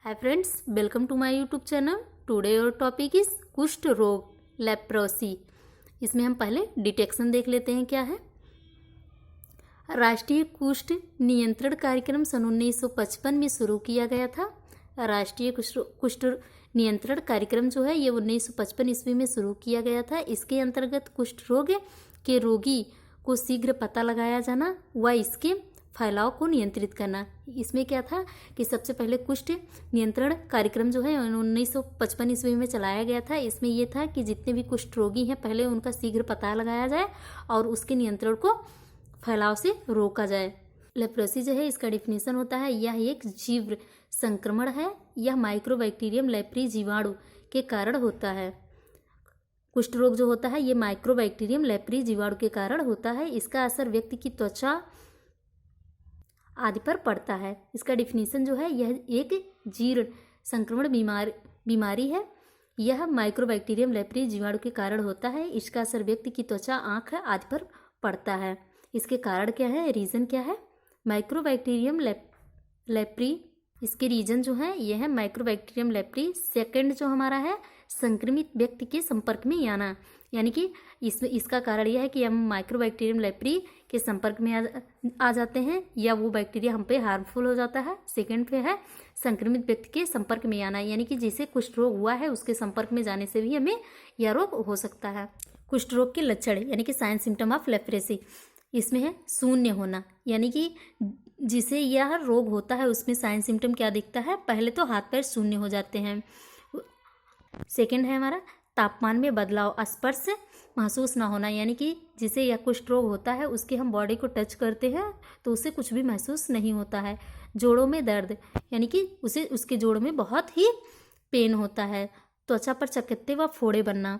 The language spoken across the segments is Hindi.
Hi friends, welcome to my YouTube channel. Today our topic is कुष्ठ रोग लेप्रोसी. इसमें हम पहले डिटेक्शन देख लेते हैं क्या है. राष्ट्रीय कुष्ठ नियंत्रण कार्यक्रम सन 1955 में शुरू किया गया था. राष्ट्रीय कुष्ठ नियंत्रण कार्यक्रम जो है ये 1955 ईस्वी में शुरू किया गया था. इसके अंतर्गत कुष्ठ रोग के रोगी को शीघ्र पता लगाया जाना व इसके फैलाव को नियंत्रित करना. इसमें क्या था कि सबसे पहले कुष्ठ नियंत्रण कार्यक्रम जो है 1955 ईस्वी में चलाया गया था. इसमें यह था कि जितने भी कुष्ठ रोगी हैं पहले उनका शीघ्र पता लगाया जाए और उसके नियंत्रण को फैलाव से रोका जाए. लेप्रोसी जो है इसका डिफिनेशन होता है यह एक जीव संक्रमण है. यह माइक्रोबैक्टीरियम लेप्री जीवाणु के कारण होता है. कुष्ठ रोग जो होता है ये माइक्रोबैक्टीरियम लेप्री जीवाणु के कारण होता है. इसका असर व्यक्ति की त्वचा आदि पर पड़ता है. इसका डिफिनीशन जो है यह एक जीर्ण संक्रमण बीमारी है. यह माइक्रोबैक्टीरियम लेप्री जीवाणु के कारण होता है. इसका असर व्यक्ति की त्वचा, आँख आदि पर पड़ता है. इसके कारण क्या है, रीज़न क्या है, माइक्रोबैक्टीरियम लेप्री. इसके रीजन जो है यह है माइक्रोबैक्टीरियम लेप्री. सेकंड जो हमारा है संक्रमित व्यक्ति के संपर्क में आना, यानी कि इसका कारण यह है कि हम माइक्रोबैक्टीरियम लेप्री के संपर्क में आ जाते हैं या वो बैक्टीरिया हम पे हार्मफुल हो जाता है. सेकंड पे है संक्रमित व्यक्ति के संपर्क में आना, यानी कि जिसे कुष्ठ रोग हुआ है उसके संपर्क में जाने से भी हमें यह रोग हो सकता है. कुष्ठ रोग के लक्षण यानी कि साइन सिम्टम ऑफ लेप्रेसी. इसमें है शून्य होना, यानी कि जिसे यह रोग होता है उसमें साइन सिम्टम क्या दिखता है, पहले तो हाथ पैर शून्य हो जाते हैं. सेकंड है हमारा तापमान में बदलाव, स्पर्श महसूस ना होना, यानी कि जिसे यह कुष्ठ रोग होता है उसके हम बॉडी को टच करते हैं तो उसे कुछ भी महसूस नहीं होता है. जोड़ों में दर्द, यानी कि उसके जोड़ों में बहुत ही पेन होता है. त्वचा पर चकत्ते व फोड़े बनना,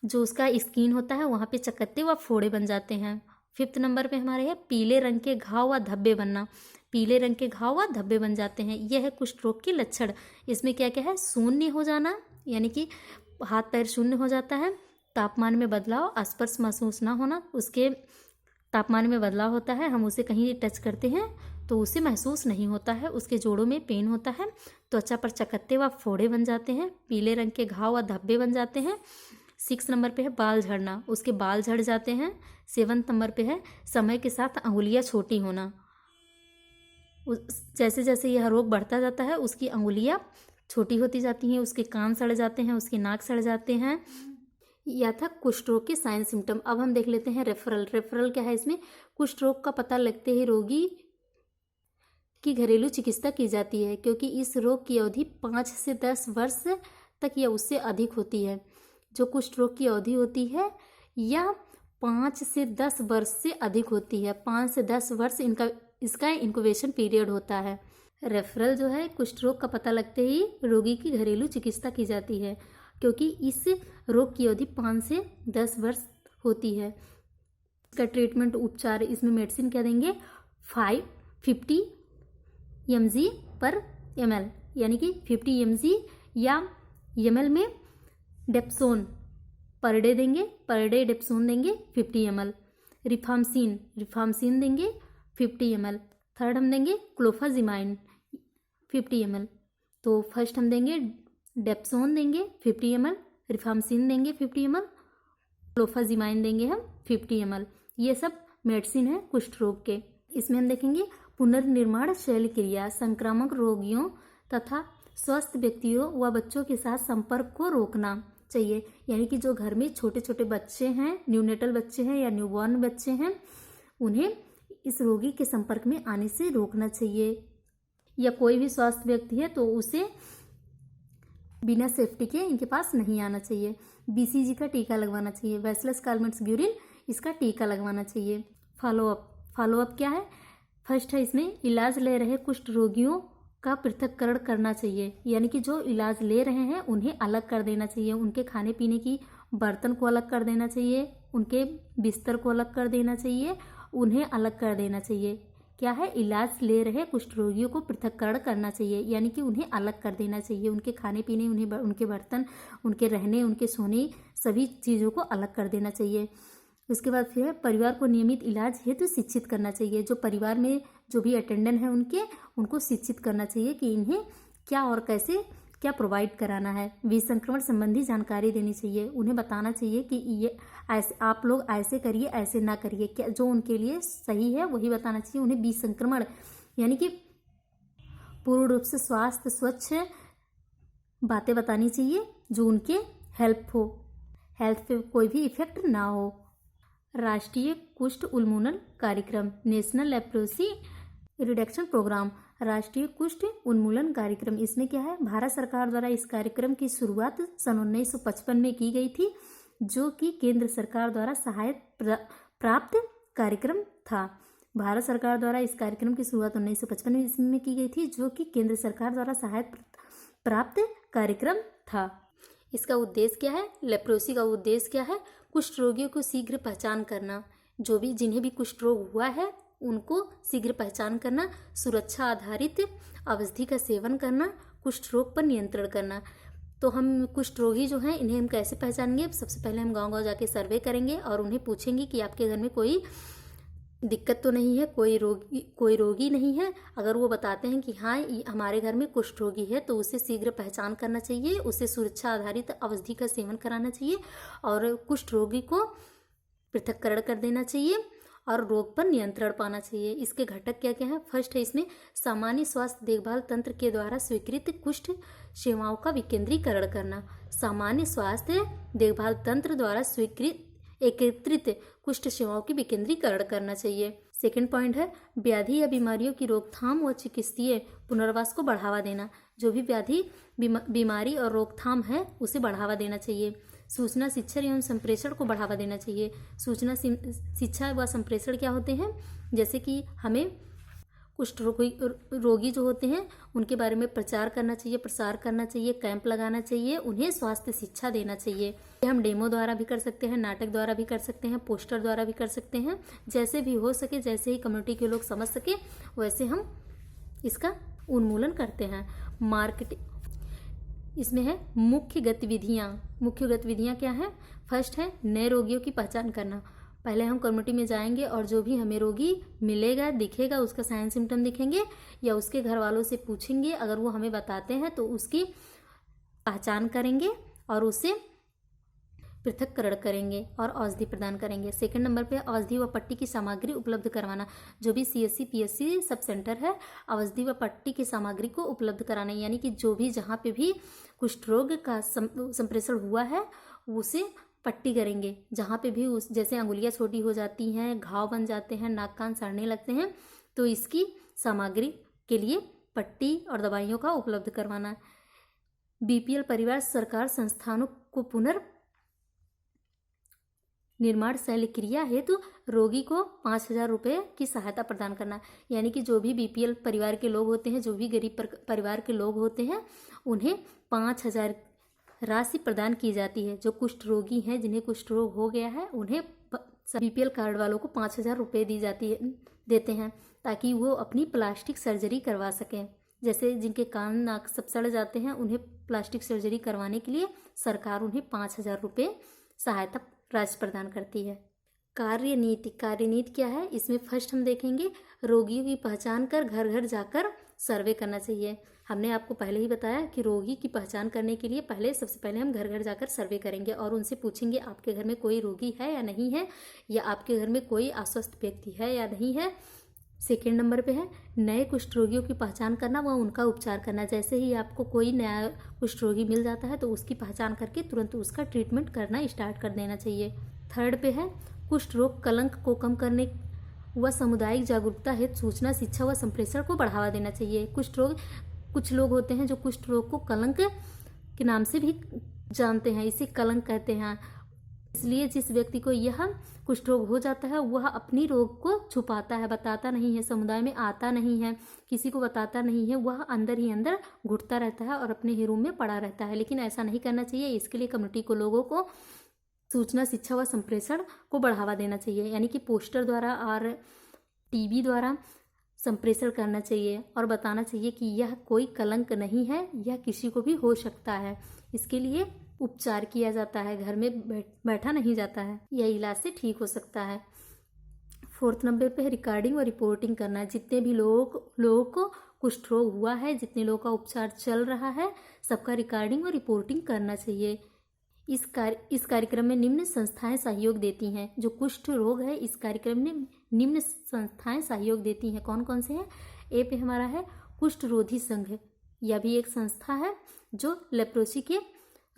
जो उसका स्किन होता है वहाँ पे चकत्ते व फोड़े बन जाते हैं. फिफ्थ नंबर पे हमारे है पीले रंग के घाव व धब्बे बनना. पीले रंग के घाव व धब्बे बन जाते हैं. यह है कुष्ठ रोग के लक्षण. इसमें क्या क्या है, शून्य हो जाना, यानी कि हाथ पैर शून्य हो जाता है. तापमान में बदलाव, स्पर्श महसूस ना होना, उसके तापमान में बदलाव होता है, हम उसे कहीं टच करते हैं तो उसे महसूस नहीं होता है. उसके जोड़ों में पेन होता है. त्वचा पर चकत्ते व फोड़े बन जाते हैं. पीले रंग के घाव व धब्बे बन जाते हैं. 6 नंबर पे है बाल झड़ना, उसके बाल झड़ जाते हैं. 7 नंबर पे है समय के साथ अंगुलियां छोटी होना. जैसे जैसे यह रोग बढ़ता जाता है उसकी अंगुलियां छोटी होती जाती हैं, उसके कान सड़ जाते हैं, उसके नाक सड़ जाते हैं. यह था कुष्ठ रोग के साइन सिम्टम. अब हम देख लेते हैं रेफरल. रेफरल क्या है, इसमें कुष्ठ रोग का पता लगते ही रोगी की घरेलू चिकित्सा की जाती है, क्योंकि इस रोग की अवधि 5 से 10 वर्ष तक या उससे अधिक होती है. जो कुष्ठ रोग की अवधि होती है यह 5 से 10 वर्ष से अधिक होती है. 5 से 10 वर्ष इसका इंक्यूबेशन पीरियड होता है. रेफरल जो है कुष्ठ रोग का पता लगते ही रोगी की घरेलू चिकित्सा की जाती है, क्योंकि इस रोग की अवधि 5 से 10 वर्ष होती है. इसका ट्रीटमेंट उपचार, इसमें मेडिसिन क्या देंगे, 50 mg पर ml, यानी कि 50 mg या ml में डेप्सोन पर डे देंगे. पर डे डेप्सोन देंगे 50 ml. रिफाम्सिन देंगे 50 ml. थर्ड हम देंगे क्लोफाजिमाइन 50 ml. तो फर्स्ट हम देंगे डेप्सोन देंगे 50 ml, रिफाम्सिन देंगे 50 ml, क्लोफाजिमाइन देंगे हम 50 ml. ये सब मेडिसिन है कुष्ठ रोग के. इसमें हम देखेंगे पुनर्निर्माण शैल क्रिया, संक्रामक रोगियों तथा स्वस्थ व्यक्तियों व बच्चों के साथ संपर्क को रोकना चाहिए, यानी कि जो घर में छोटे छोटे बच्चे हैं, न्यूनेटल बच्चे हैं या न्यूबॉर्न बच्चे हैं, उन्हें इस रोगी के संपर्क में आने से रोकना चाहिए. या कोई भी स्वस्थ व्यक्ति है तो उसे बिना सेफ्टी के इनके पास नहीं आना चाहिए. BCG का टीका लगवाना चाहिए, बैसिलस कालमेट्स ग्यूरिन, इसका टीका लगवाना चाहिए. फॉलोअप क्या है, फर्स्ट है इसमें इलाज ले रहे कुष्ठ रोगियों का पृथक्करण करना चाहिए, यानी कि जो इलाज ले रहे हैं उन्हें अलग कर देना चाहिए. उनके खाने पीने की बर्तन को अलग कर देना चाहिए, उनके बिस्तर को अलग कर देना चाहिए, उन्हें अलग कर देना चाहिए. क्या है, इलाज ले रहे कुष्ठ रोगियों को पृथक्करण करना चाहिए, यानी कि उन्हें अलग कर देना चाहिए. उनके खाने पीने, उनके बर्तन, उनके रहने, उनके सोने, सभी चीज़ों को अलग कर देना चाहिए. उसके बाद फिर परिवार को नियमित इलाज हेतु शिक्षित करना चाहिए. जो परिवार में जो भी अटेंडेंट हैं उनको शिक्षित करना चाहिए कि इन्हें क्या और कैसे क्या प्रोवाइड कराना है। विसंक्रमण संबंधी जानकारी देनी चाहिए, उन्हें बताना चाहिए कि ये ऐसे आप लोग ऐसे करिए, ऐसे ना करिए, क्या जो उनके लिए सही है वही बताना चाहिए। उन्हें विसंक्रमण यानी कि पूर्ण रूप से स्वास्थ्य स्वच्छ बातें बतानी चाहिए जो उनके हेल्प पे कोई भी इफेक्ट ना हो। राष्ट्रीय कुष्ठ उन्मूलन कार्यक्रम, नेशनल लेप्रोसी रिडक्शन प्रोग्राम, राष्ट्रीय कुष्ठ उन्मूलन कार्यक्रम, इसमें क्या है, भारत सरकार द्वारा इस कार्यक्रम की शुरुआत सन 1955 में की गई थी, जो कि केंद्र सरकार द्वारा सहायता प्राप्त कार्यक्रम था। भारत सरकार द्वारा इस कार्यक्रम की शुरुआत 1955 ईस्वी में की गई थी, जो कि केंद्र सरकार द्वारा सहायता प्राप्त कार्यक्रम था। इसका उद्देश्य क्या है, लेप्रोसी का उद्देश्य क्या है, कुष्ठ रोगियों को शीघ्र पहचान करना, जो भी जिन्हें भी कुष्ठ रोग हुआ है उनको शीघ्र पहचान करना, सुरक्षा आधारित औषधि का सेवन करना, कुष्ठ रोग पर नियंत्रण करना। तो हम कुष्ठ रोगी जो हैं इन्हें हम कैसे पहचानेंगे, सबसे पहले हम गांव-गांव जाके सर्वे करेंगे और उन्हें पूछेंगे कि आपके घर में कोई दिक्कत तो नहीं है, कोई रोगी नहीं है। अगर वो बताते हैं कि हाँ हमारे घर में कुष्ठ रोगी है तो उसे शीघ्र पहचान करना चाहिए, उसे सुरक्षा आधारित औषधि का सेवन कराना चाहिए और कुष्ठ रोगी को पृथक्करण कर देना चाहिए और रोग पर नियंत्रण पाना चाहिए। इसके घटक क्या क्या हैं, फर्स्ट है इसमें सामान्य स्वास्थ्य देखभाल तंत्र के द्वारा स्वीकृत कुष्ठ सेवाओं का विकेंद्रीकरण करना। सामान्य स्वास्थ्य देखभाल तंत्र द्वारा स्वीकृत एकीकृत कुष्ठ सेवाओं की विकेंद्रीकरण करना चाहिए। सेकंड पॉइंट है व्याधि या बीमारियों की रोकथाम व चिकित्सीय पुनर्वास को बढ़ावा देना। जो भी व्याधि बीमारी और रोकथाम है उसे बढ़ावा देना चाहिए। सूचना शिक्षा एवं संप्रेषण को बढ़ावा देना चाहिए। सूचना शिक्षा व संप्रेषण क्या होते हैं, जैसे कि हमें कुष्ठ रोगी जो होते हैं उनके बारे में प्रचार करना चाहिए, प्रसार करना चाहिए, कैंप लगाना चाहिए, उन्हें स्वास्थ्य शिक्षा देना चाहिए। हम डेमो द्वारा भी कर सकते हैं, नाटक द्वारा भी कर सकते हैं, पोस्टर द्वारा भी कर सकते हैं, जैसे भी हो सके, जैसे ही कम्युनिटी के लोग समझ सके वैसे हम इसका उन्मूलन करते हैं। मार्केटिंग इसमें है मुख्य गतिविधियाँ क्या है, फर्स्ट है नए रोगियों की पहचान करना। पहले हम कम्युनिटी में जाएंगे और जो भी हमें रोगी मिलेगा दिखेगा, उसका साइन सिम्टम दिखेंगे या उसके घर वालों से पूछेंगे, अगर वो हमें बताते हैं तो उसकी पहचान करेंगे और उसे पृथक्करण करेंगे और औषधि प्रदान करेंगे। सेकंड नंबर पे औषधि व पट्टी की सामग्री उपलब्ध करवाना। जो भी CSC PSC सब सेंटर है औषधि व पट्टी की सामग्री को उपलब्ध कराना, यानी कि जो भी जहाँ पे भी कुष्ठ रोग का संप्रेषण हुआ है उसे पट्टी करेंगे। जहाँ पे भी उस जैसे अंगुलियाँ छोटी हो जाती हैं, घाव बन जाते हैं, नाक कान सड़ने लगते हैं, तो इसकी सामग्री के लिए पट्टी और दवाइयों का उपलब्ध करवाना। BPL परिवार सरकार संस्थानों को निर्माण शैली क्रिया हेतु रोगी को 5,000 रुपये की सहायता प्रदान करना। यानी कि जो भी BPL परिवार के लोग होते हैं, जो भी गरीब परिवार के लोग होते हैं, उन्हें 5,000 राशि प्रदान की जाती है। जो कुष्ठ रोगी हैं, जिन्हें कुष्ठ रोग हो गया है, उन्हें BPL कार्ड वालों को 5,000 रुपये देते हैं ताकि वो अपनी प्लास्टिक सर्जरी करवा सकें। जैसे जिनके कान नाक सब सड़ जाते हैं, उन्हें प्लास्टिक सर्जरी करवाने के लिए सरकार उन्हें 5,000 रुपये सहायता राशि प्रदान करती है। कार्यनीति क्या है, इसमें फर्स्ट हम देखेंगे रोगियों की पहचान कर घर घर जाकर सर्वे करना चाहिए। हमने आपको पहले ही बताया कि रोगी की पहचान करने के लिए सबसे पहले हम घर घर जाकर सर्वे करेंगे और उनसे पूछेंगे आपके घर में कोई रोगी है या नहीं है, या आपके घर में कोई अस्वस्थ व्यक्ति है या नहीं है। सेकेंड नंबर पे है नए कुष्ठ रोगियों की पहचान करना व उनका उपचार करना। जैसे ही आपको कोई नया कुष्ठ रोगी मिल जाता है तो उसकी पहचान करके तुरंत उसका ट्रीटमेंट करना स्टार्ट कर देना चाहिए। थर्ड पे है कुष्ठ रोग कलंक को कम करने व सामुदायिक जागरूकता हेतु सूचना शिक्षा व संप्रेषण को बढ़ावा देना चाहिए। कुछ लोग होते हैं जो कुष्ठ रोग को कलंक के नाम से भी जानते हैं, इसे कलंक कहते हैं। इसलिए जिस व्यक्ति को यह कुष्ठ रोग हो जाता है वह अपनी रोग को छुपाता है, बताता नहीं है, समुदाय में आता नहीं है, किसी को बताता नहीं है, वह अंदर ही अंदर घुटता रहता है और अपने ही रूम में पड़ा रहता है। लेकिन ऐसा नहीं करना चाहिए। इसके लिए कम्युनिटी को लोगों को सूचना शिक्षा व संप्रेषण को बढ़ावा देना चाहिए, यानी कि पोस्टर द्वारा और TV द्वारा संप्रेषण करना चाहिए और बताना चाहिए कि यह कोई कलंक नहीं है, यह किसी को भी हो सकता है। इसके लिए उपचार किया जाता है, घर में बैठा नहीं जाता है, यह इलाज से ठीक हो सकता है। फोर्थ नंबर पे है रिकॉर्डिंग और रिपोर्टिंग करना। जितने भी लोगों को कुष्ठ रोग हुआ है, जितने लोगों का उपचार चल रहा है, सबका रिकॉर्डिंग और रिपोर्टिंग करना चाहिए। इस कार्यक्रम में निम्न संस्थाएं सहयोग देती हैं। जो कुष्ठ रोग है, इस कार्यक्रम में निम्न संस्थाएं सहयोग देती हैं। कौन कौन से हैं? ए पे हमारा है कुष्ठ रोधी संघ, यह भी एक संस्था है जो लेप्रोसी के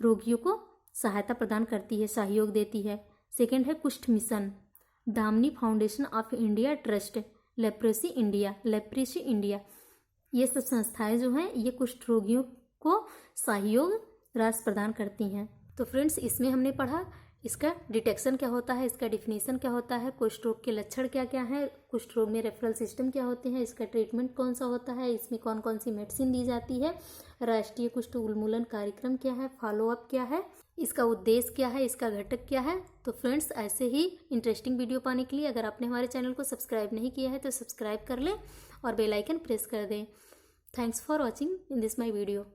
रोगियों को सहायता प्रदान करती है, सहयोग देती है। सेकेंड है कुष्ठ mission, Damini foundation of India trust, leprosy India. ये सब संस्थाएं जो हैं ये कुष्ठ रोगियों को सहयोग राशि प्रदान करती हैं। तो फ्रेंड्स, इसमें हमने पढ़ा इसका डिटेक्शन क्या होता है, इसका डिफिनेशन क्या होता है, कुष्ठ रोग के लक्षण क्या क्या हैं, कुष्ठ रोग में रेफरल सिस्टम क्या होते हैं, इसका ट्रीटमेंट कौन सा होता है, इसमें कौन कौन सी मेडिसिन दी जाती है, राष्ट्रीय कुष्ठ उन्मूलन कार्यक्रम क्या है, फॉलोअप क्या है, इसका उद्देश्य क्या है, इसका घटक क्या है। तो फ्रेंड्स, ऐसे ही इंटरेस्टिंग वीडियो पाने के लिए अगर आपने हमारे चैनल को सब्सक्राइब नहीं किया है तो सब्सक्राइब कर लें और बेल आइकन प्रेस कर दें। Thanks for watching in this my video.